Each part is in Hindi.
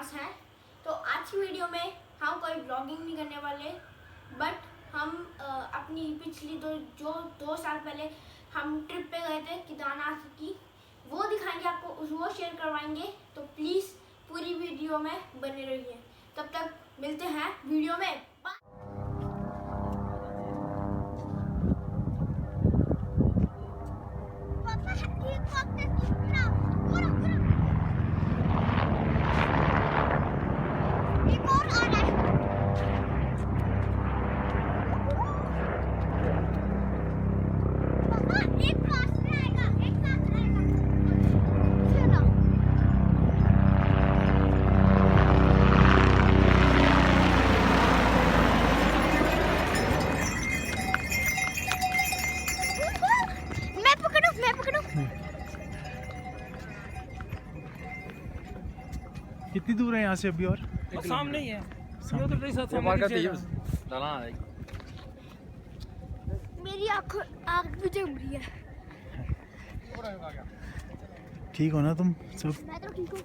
पास हैं। तो आज की वीडियो में हम कोई ब्लॉगिंग नहीं करने वाले, बट हम अपनी पिछली 2 साल पहले हम ट्रिप पे गए थे केदारनाथ की, वो दिखाएंगे आपको, वो शेयर करवाएंगे। तो प्लीज़ पूरी वीडियो में बने रहिए। तब तक मिलते हैं वीडियो में। कितनी दूर है यहाँ से अभी? और सामने ही है। मेरी आँख भी जम रही है। ठीक हो ना तुम सब? मैं तो ठीक हूँ।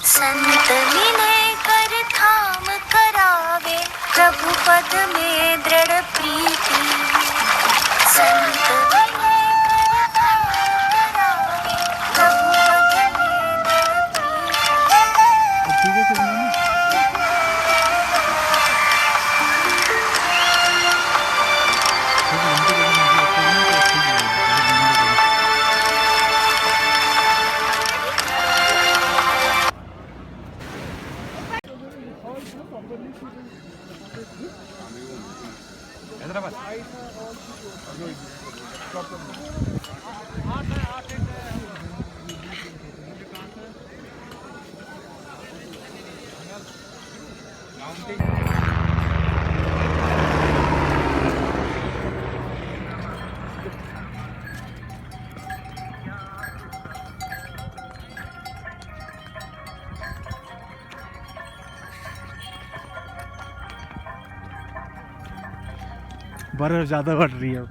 संत मिले कर थाम करावे, प्रभु पद में दृढ़ प्रीति। संत मिले कर थाम करावे, प्रभु पद में दृढ़ प्रीति। ठीक है चलना ना। बर्फ ज्यादा बढ़ रही है अब।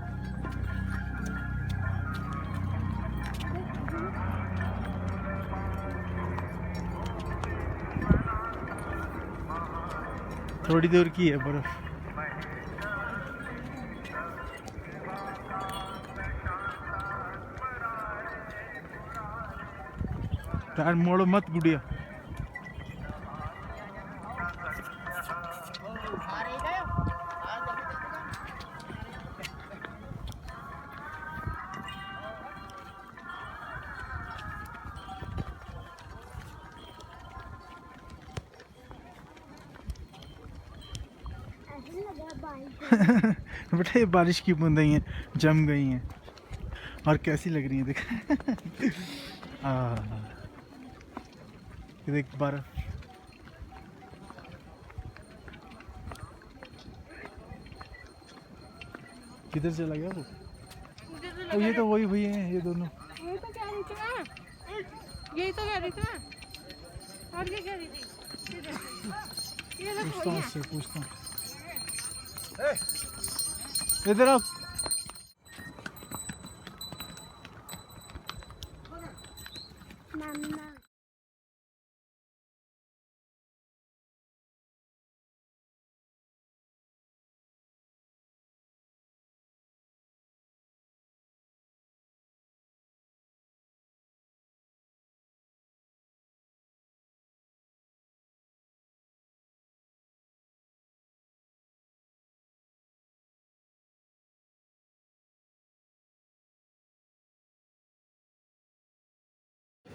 थोड़ी दूर की है बर्फ। टायर मोड़ो मत गुड़िया। बेटा ये बारिश की बूंदें हैं, जम गई हैं और कैसी लग रही हैं देख। ये देख बर्फ। किधर चला गया वो? ये तो वही हुई है ये दोनों। यही तो कह रही थी मैं, यही तो कह रही थी मैं। और क्या कह रही थी? ये तो पूछता हूँ उससे, पूछता हूँ। इधर आओ।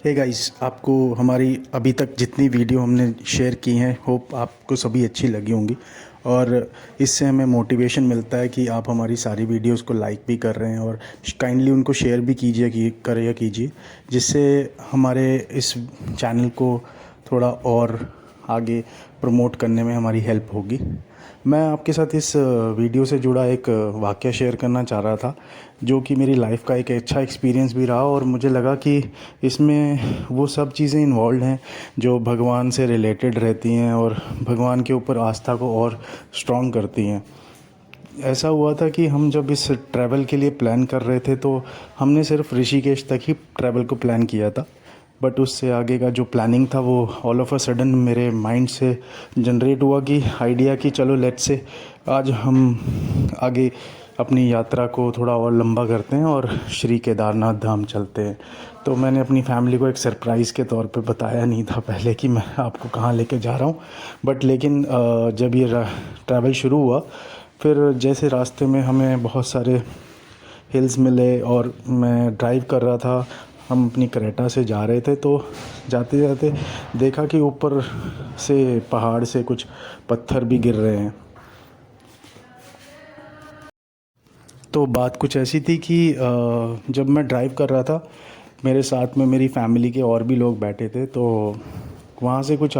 हे गाइस, आपको हमारी अभी तक जितनी वीडियो हमने शेयर की हैं, होप आपको सभी अच्छी लगी होंगी। और इससे हमें मोटिवेशन मिलता है कि आप हमारी सारी वीडियोस को लाइक भी कर रहे हैं और काइंडली उनको शेयर भी कीजिए, जिससे हमारे इस चैनल को थोड़ा और आगे प्रमोट करने में हमारी हेल्प होगी। मैं आपके साथ इस वीडियो से जुड़ा एक वाक़या शेयर करना चाह रहा था, जो कि मेरी लाइफ का एक अच्छा एक्सपीरियंस भी रहा और मुझे लगा कि इसमें वो सब चीज़ें इन्वॉल्व हैं जो भगवान से रिलेटेड रहती हैं और भगवान के ऊपर आस्था को और स्ट्रॉन्ग करती हैं। ऐसा हुआ था कि हम जब इस ट्रैवल के लिए प्लान कर रहे थे तो हमने सिर्फ ऋषिकेश तक ही ट्रैवल को प्लान किया था, बट उससे आगे का जो प्लानिंग था वो ऑल ऑफ अ सडन मेरे माइंड से जनरेट हुआ कि आइडिया कि चलो लेट्स से आज हम आगे अपनी यात्रा को थोड़ा और लंबा करते हैं और श्री केदारनाथ धाम चलते हैं। तो मैंने अपनी फैमिली को एक सरप्राइज़ के तौर पे बताया नहीं था पहले कि मैं आपको कहाँ लेके जा रहा हूँ, बट लेकिन जब ये ट्रैवल शुरू हुआ, फिर जैसे रास्ते में हमें बहुत सारे हिल्स मिले और मैं ड्राइव कर रहा था, हम अपनी क्रेटा से जा रहे थे, तो जाते जाते देखा कि ऊपर से पहाड़ से कुछ पत्थर भी गिर रहे हैं। तो बात कुछ ऐसी थी कि जब मैं ड्राइव कर रहा था, मेरे साथ में मेरी फैमिली के और भी लोग बैठे थे, तो वहाँ से कुछ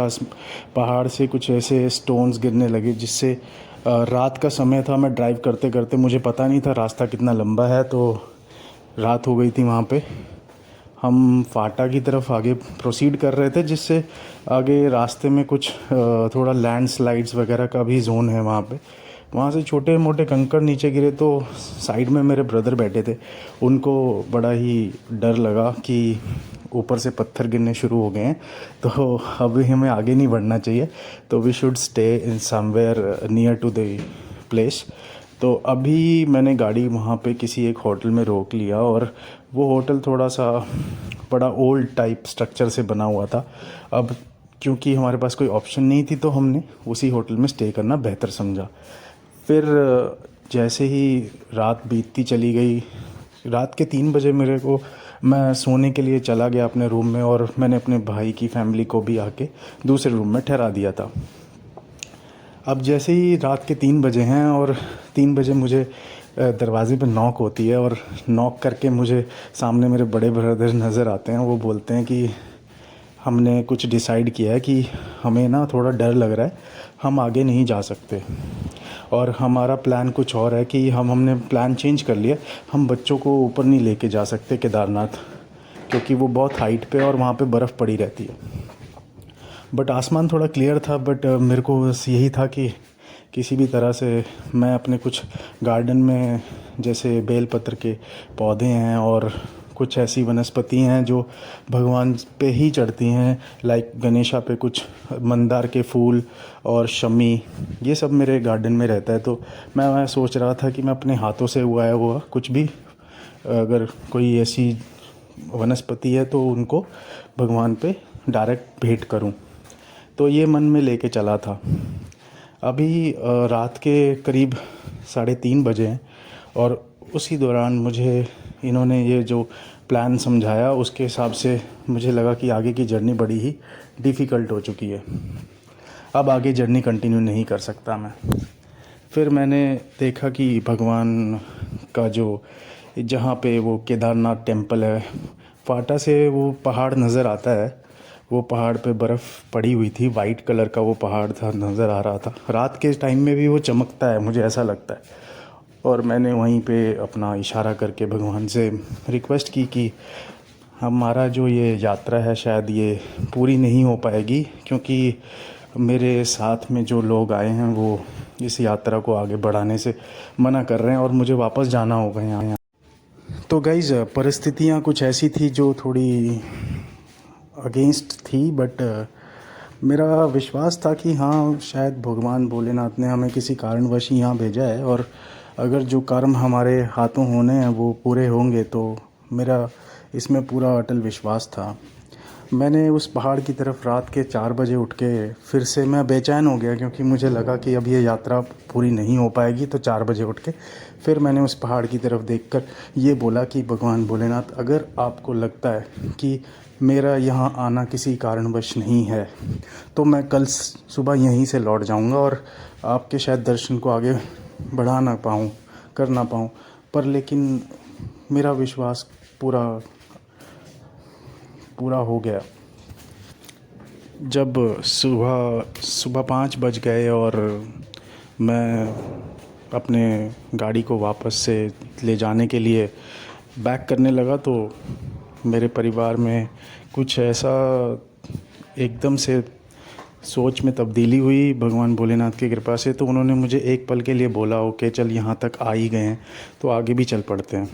पहाड़ से कुछ ऐसे स्टोन्स गिरने लगे, जिससे रात का समय था। मैं ड्राइव करते करते मुझे पता नहीं था रास्ता कितना लंबा है, तो रात हो गई थी वहाँ पे। हम फाटा की तरफ आगे प्रोसीड कर रहे थे, जिससे आगे रास्ते में कुछ थोड़ा लैंडस्लाइड्स वगैरह का भी जोन है वहाँ पे। वहाँ से छोटे मोटे कंकड़ नीचे गिरे, तो साइड में मेरे ब्रदर बैठे थे, उनको बड़ा ही डर लगा कि ऊपर से पत्थर गिरने शुरू हो गए हैं, तो अभी हमें आगे नहीं बढ़ना चाहिए, तो we should stay in somewhere near to the place. तो अभी मैंने गाड़ी वहाँ पे किसी एक होटल में रोक लिया, और वो होटल थोड़ा सा बड़ा ओल्ड टाइप स्ट्रक्चर से बना हुआ था। अब क्योंकि हमारे पास कोई ऑप्शन नहीं थी, तो हमने उसी होटल में स्टे करना बेहतर समझा। फिर जैसे ही रात बीतती चली गई, रात के 3 बजे मैं सोने के लिए चला गया अपने रूम में, और मैंने अपने भाई की फैमिली को भी आके दूसरे रूम में ठहरा दिया था। अब जैसे ही रात के 3 बजे हैं और 3 बजे मुझे दरवाज़े पे नॉक होती है, और नॉक करके मुझे सामने मेरे बड़े ब्रदर नज़र आते हैं। वो बोलते हैं कि हमने कुछ डिसाइड किया है कि हमें ना थोड़ा डर लग रहा है, हम आगे नहीं जा सकते, और हमारा प्लान कुछ और है कि हमने प्लान चेंज कर लिया। हम बच्चों को ऊपर नहीं लेके जा सकते केदारनाथ, क्योंकि वो बहुत हाइट पे और वहाँ पे बर्फ़ पड़ी रहती है। बट आसमान थोड़ा क्लियर था, बट मेरे को बस यही था कि किसी भी तरह से मैं अपने कुछ गार्डन में जैसे बेलपत्र के पौधे हैं और कुछ ऐसी वनस्पति हैं जो भगवान पे ही चढ़ती हैं, लाइक गणेशा पे कुछ मंदार के फूल और शमी, ये सब मेरे गार्डन में रहता है। तो मैं सोच रहा था कि मैं अपने हाथों से उगाया हुआ कुछ भी, अगर कोई ऐसी वनस्पति है तो उनको भगवान पे डायरेक्ट भेंट करूं। तो ये मन में लेके चला था। अभी रात के करीब 3:30 बजे हैं, और उसी दौरान मुझे इन्होंने ये जो प्लान समझाया, उसके हिसाब से मुझे लगा कि आगे की जर्नी बड़ी ही डिफ़िकल्ट हो चुकी है, अब आगे जर्नी कंटिन्यू नहीं कर सकता मैं। फिर मैंने देखा कि भगवान का जो जहाँ पे वो केदारनाथ टेम्पल है, फाटा से वो पहाड़ नज़र आता है। वो पहाड़ पे बर्फ़ पड़ी हुई थी, वाइट कलर का वो पहाड़ था, नज़र आ रहा था। रात के टाइम में भी वो चमकता है, मुझे ऐसा लगता है। और मैंने वहीं पे अपना इशारा करके भगवान से रिक्वेस्ट की कि हमारा जो ये यात्रा है शायद ये पूरी नहीं हो पाएगी, क्योंकि मेरे साथ में जो लोग आए हैं वो इस यात्रा को आगे बढ़ाने से मना कर रहे हैं, और मुझे वापस जाना होगा यहाँ। तो गाइज़, परिस्थितियाँ कुछ ऐसी थी जो थोड़ी अगेंस्ट थी, बट मेरा विश्वास था कि हाँ, शायद भगवान भोलेनाथ ने हमें किसी कारणवश यहाँ भेजा है, और अगर जो कर्म हमारे हाथों होने हैं वो पूरे होंगे, तो मेरा इसमें पूरा अटल विश्वास था। मैंने उस पहाड़ की तरफ रात के 4 बजे उठ के फिर से मैं बेचैन हो गया, क्योंकि मुझे लगा कि अब ये यात्रा पूरी नहीं हो पाएगी। तो 4 बजे उठ के फिर मैंने उस पहाड़ की तरफ देखकर ये बोला कि भगवान भोलेनाथ, अगर आपको लगता है कि मेरा यहाँ आना किसी कारणवश नहीं है तो मैं कल सुबह यहीं से लौट जाऊँगा और आपके शायद दर्शन को आगे बढ़ा ना पाऊँ, कर ना पाऊँ। पर लेकिन मेरा विश्वास पूरा हो गया। जब सुबह 5 बज गए और मैं अपने गाड़ी को वापस से ले जाने के लिए बैक करने लगा तो मेरे परिवार में कुछ ऐसा एकदम से सोच में तब्दीली हुई भगवान भोलेनाथ की कृपा से। तो उन्होंने मुझे एक पल के लिए बोला, ओके चल यहाँ तक आ ही गए हैं तो आगे भी चल पड़ते हैं।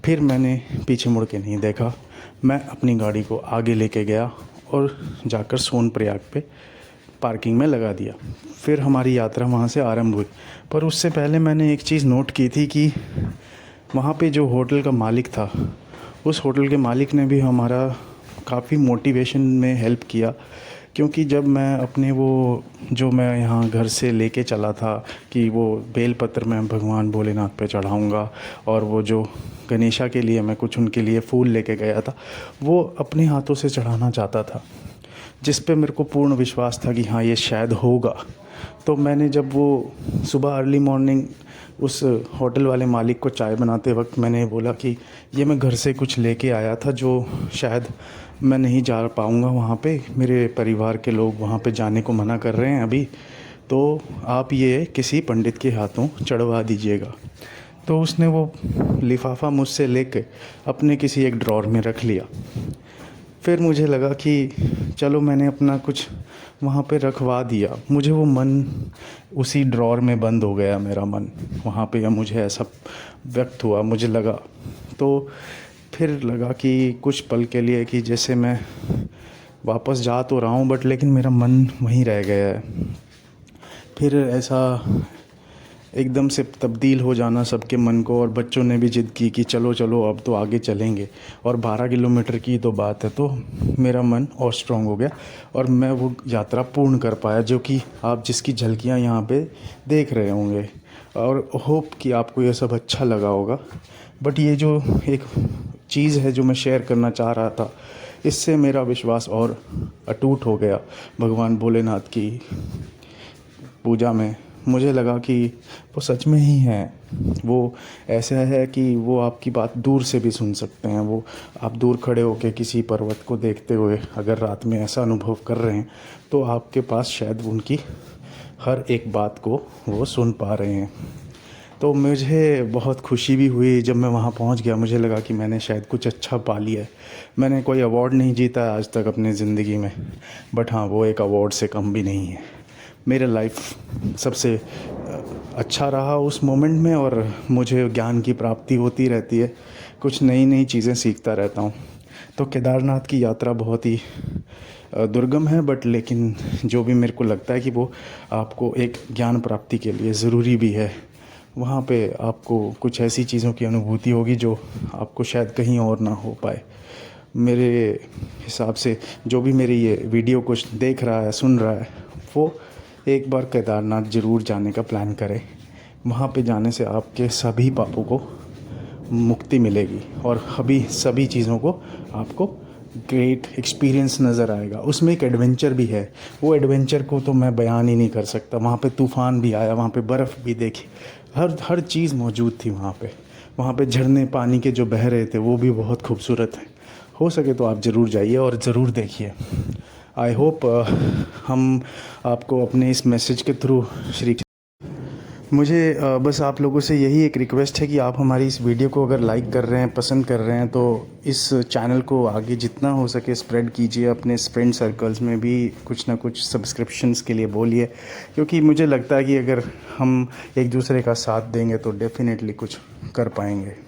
फिर मैंने पीछे मुड़ के नहीं देखा, मैं अपनी गाड़ी को आगे लेके गया और जाकर सोनप्रयाग पे पार्किंग में लगा दिया। फिर हमारी यात्रा वहाँ से आरंभ हुई। पर उससे पहले मैंने एक चीज़ नोट की थी कि वहाँ पे जो होटल का मालिक था, उस होटल के मालिक ने भी हमारा काफ़ी मोटिवेशन में हेल्प किया। क्योंकि जब मैं अपने वो जो मैं यहाँ घर से लेके चला था कि वो बेलपत्र मैं भगवान भोलेनाथ पे चढ़ाऊँगा और वो जो गणेशा के लिए मैं कुछ उनके लिए फूल लेके गया था, वो अपने हाथों से चढ़ाना चाहता था, जिस पे मेरे को पूर्ण विश्वास था कि हाँ ये शायद होगा। तो मैंने जब वो सुबह अर्ली मॉर्निंग उस होटल वाले मालिक को चाय बनाते वक्त मैंने बोला कि ये मैं घर से कुछ लेके आया था जो शायद मैं नहीं जा पाऊँगा वहाँ पे, मेरे परिवार के लोग वहाँ पे जाने को मना कर रहे हैं अभी, तो आप ये किसी पंडित के हाथों चढ़वा दीजिएगा। तो उसने वो लिफाफा मुझसे लेके अपने किसी एक ड्रॉर में रख लिया। फिर मुझे लगा कि चलो मैंने अपना कुछ वहाँ पे रखवा दिया। मुझे वो मन उसी ड्रॉर में बंद हो गया, मेरा मन वहाँ पे, या मुझे ऐसा व्यक्त हुआ, मुझे लगा। तो फिर लगा कि कुछ पल के लिए कि जैसे मैं वापस जा तो रहा हूँ बट लेकिन मेरा मन वहीं रह गया है। फिर ऐसा एकदम से तब्दील हो जाना सबके मन को, और बच्चों ने भी ज़िद की कि चलो चलो अब तो आगे चलेंगे, और 12 किलोमीटर की तो बात है। तो मेरा मन और स्ट्रॉन्ग हो गया और मैं वो यात्रा पूर्ण कर पाया, जो कि आप जिसकी झलकियाँ यहाँ पे देख रहे होंगे। और होप कि आपको ये सब अच्छा लगा होगा। बट ये जो एक चीज़ है जो मैं शेयर करना चाह रहा था, इससे मेरा विश्वास और अटूट हो गया भगवान भोलेनाथ की पूजा में। मुझे लगा कि वो सच में ही हैं। वो ऐसा है कि वो आपकी बात दूर से भी सुन सकते हैं। वो आप दूर खड़े होकर किसी पर्वत को देखते हुए अगर रात में ऐसा अनुभव कर रहे हैं तो आपके पास शायद उनकी हर एक बात को वो सुन पा रहे हैं। तो मुझे बहुत खुशी भी हुई जब मैं वहाँ पहुँच गया। मुझे लगा कि मैंने शायद कुछ अच्छा पा लिया है। मैंने कोई अवार्ड नहीं जीता आज तक अपनी ज़िंदगी में, बट हाँ वो एक अवार्ड से कम भी नहीं है। मेरा लाइफ सबसे अच्छा रहा उस मोमेंट में, और मुझे ज्ञान की प्राप्ति होती रहती है, कुछ नई नई चीज़ें सीखता रहता हूँ। तो केदारनाथ की यात्रा बहुत ही दुर्गम है, बट लेकिन जो भी मेरे को लगता है कि वो आपको एक ज्ञान प्राप्ति के लिए ज़रूरी भी है। वहाँ पे आपको कुछ ऐसी चीज़ों की अनुभूति होगी जो आपको शायद कहीं और ना हो पाए। मेरे हिसाब से जो भी मेरी ये वीडियो कुछ देख रहा है, सुन रहा है, वो एक बार केदारनाथ ज़रूर जाने का प्लान करें। वहाँ पे जाने से आपके सभी पापों को मुक्ति मिलेगी और सभी चीज़ों को आपको ग्रेट एक्सपीरियंस नज़र आएगा। उसमें एक एडवेंचर भी है, वो एडवेंचर को तो मैं बयान ही नहीं कर सकता। वहाँ पे तूफ़ान भी आया, वहाँ पे बर्फ़ भी देखी, हर चीज़ मौजूद थी वहाँ पे झरने पानी के जो बह रहे थे वो भी बहुत खूबसूरत हैं। हो सके तो आप ज़रूर जाइए और ज़रूर देखिए। आई होप हम आपको अपने इस मैसेज के थ्रू मुझे बस आप लोगों से यही एक रिक्वेस्ट है कि आप हमारी इस वीडियो को अगर लाइक कर रहे हैं, पसंद कर रहे हैं, तो इस चैनल को आगे जितना हो सके स्प्रेड कीजिए। अपने फ्रेंड सर्कल्स में भी कुछ ना कुछ सब्सक्रिप्शंस के लिए बोलिए, क्योंकि मुझे लगता है कि अगर हम एक दूसरे का साथ देंगे तो डेफिनेटली कुछ कर पाएंगे।